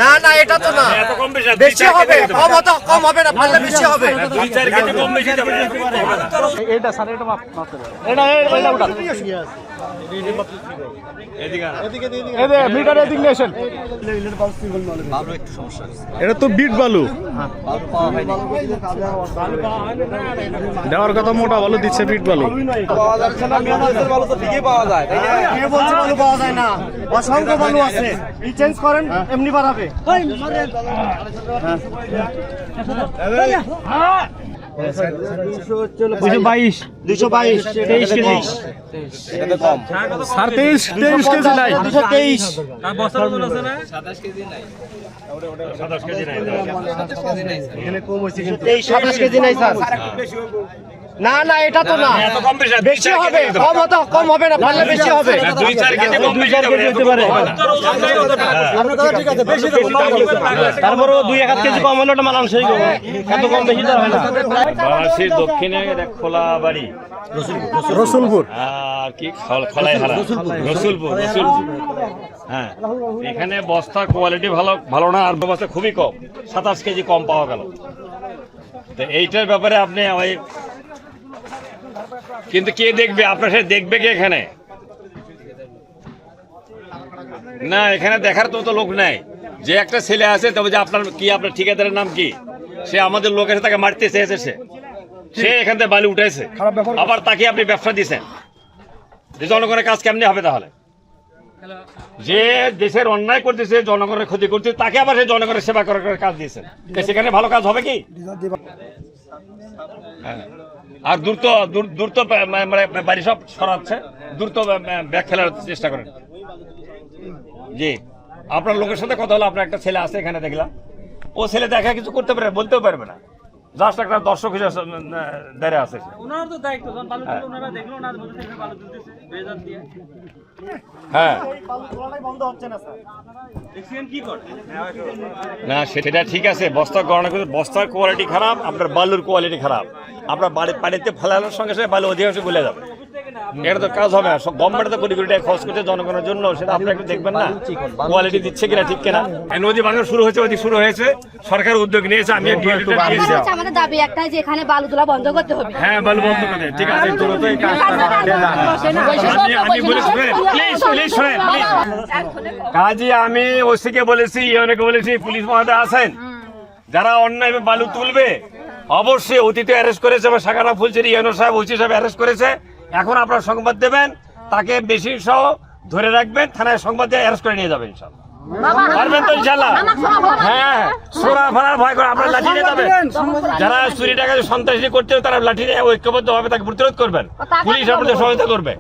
না না এটা তো না, বেশি হবে, কম হবে না, পারলে বেশি হবে। এটা তো বিট বালু দেওয়ার কথা, মোটা বালু দিচ্ছে বিট বালু। পাওয়া যায় না, অসংখ্য বালু আছে, চেঞ্জ করেন এমনি বাড়াবে। 222 222 23 কেজি, এটা কম। 23 কেজি নাই, 223 বস্তার ওজন আছে না? 27 কেজি নাই। 27 কেজি নাই, এখানে কম হইছে কিন্তু 27 কেজি নাই স্যার। না না এটা তো না, বেশি হবে, কম হবে না, পারলে বেশি হবে। 2-4 কেজি কম বেশি হতে পারে। আপনার কথা ঠিক আছে, বেশি দেব, তারপরও 2-1 কেজি কম হলে ওটা মানান সেই হবে, এত কম বেশি তো হয় না। বারাণসীর দক্ষিণে খোলা বাড়ি রসুলপুর আর কি খলাইহারা রসুলপুর। হ্যাঁ, এখানে বস্তার কোয়ালিটি ভালো না, আর বস্তা খুবই কম, 27 কেজি কম পাওয়া গেল। তো এইটার ব্যাপারে আপনি ওই, কিন্তু কে দেখবে আপনার সাথে, দেখবে কে এখানে? না, এখানে দেখার তো লোক নাই। যে একটা ছেলে আছে, তবে যে আপনার ঠিকাদারের নাম কি, সে আমাদের লোক এসে তাকে মারতে চেয়েছে, সে এখান থেকে বালি উঠেছে, আবার তাকে আপনি ব্যবসা দিয়েছেন। জনগণের কাজ কেমনি হবে তাহলে? যে দেশের অন্যায় করতেছে, জনগণের ক্ষতি করতেছে, তাকে আবার সে জনগণের সেবা করার কাজ দিয়েছেন, সেখানে ভালো কাজ হবে কি? আর দ্রুত বাড়ি সব সরাচ্ছে, দ্রুত ব্যাগ ফেলার চেষ্টা করেন। জি, আপনার লোকের সাথে কথা হলো, আপনার একটা ছেলে আছে এখানে দেখলাম, ও ছেলে দেখা কিছু করতে পারে, বলতেও পারবে না, জাস্ট একটা দর্শক হিসেবে দাঁড়িয়ে আছে। ওনার তো দায়িত্ব, বালু তুলে ওনারা দেখলো, ওনার মধ্যে থেকে বালু তুলতেছে বেজার দিয়ে। হ্যাঁ, বন্ধ হচ্ছে না স্যার, দেখছেন কি করে না সেটা ঠিক আছে, বস্তার গণনা করতে, বস্তার কোয়ালিটি খারাপ, আপনার বালুর কোয়ালিটি খারাপ, আপনার পানিতে ফেলানোর সঙ্গে সঙ্গে বালু অধিকাংশ গলে যাবে, এটা তো কাজ হবে না। সব গভর্নমেন্ট তো কোটি কোটি টাকা খরচ করছে জনগণের জন্য, সেটা আপনি একটু দেখবেন না কোয়ালিটি দিচ্ছে কিনা, ঠিক কিনা। নদী ভাঙা শুরু হয়েছে, ওদিকে শুরু হয়েছে, সরকার উদ্যোগ নিয়েছে, আমি আমাদের দাবি একটাই যে এখানে বালু তোলা বন্ধ করতে হবে। হ্যাঁ, বালু বন্ধ করতে, ঠিক আছে, তুরন্ত এই কাজটা আমি বলেছি, প্লিজ প্লিজ শুনেন, প্লিজ। কাজী আমি ওসিকে বলেছি, ইউএনকে বলেছি, পুলিশ মহোদয় আছেন, যারা অন্যায় বালু তুলবে অবশ্যই অতীতে অ্যারেস্ট করেছে, বা শাখানা ফুলচেরি ইউএনও সাহেব, ওসি সাহেব অ্যারেস্ট করেছে। এখন আপনারা সংবাদ দেবেন, তাকে বেশি সহ ধরে রাখবেন, থানায় সংবাদ দিয়ে অ্যারেস্ট করে নিয়ে যাবেন ইনশাআল্লাহ। পারবেন তো ইনশাআল্লাহ? হ্যাঁ, সোনা ফানার ভয় করে আপনারা লাঠি নিয়ে যাবেন, যারা চুরি টাকা সন্ত্রাসী করছে তারা লাঠি নিয়ে ঐক্যবদ্ধ ভাবে তাকে প্রতিরোধ করবেন, পুলিশ আপনাদের সহায়তা করবে।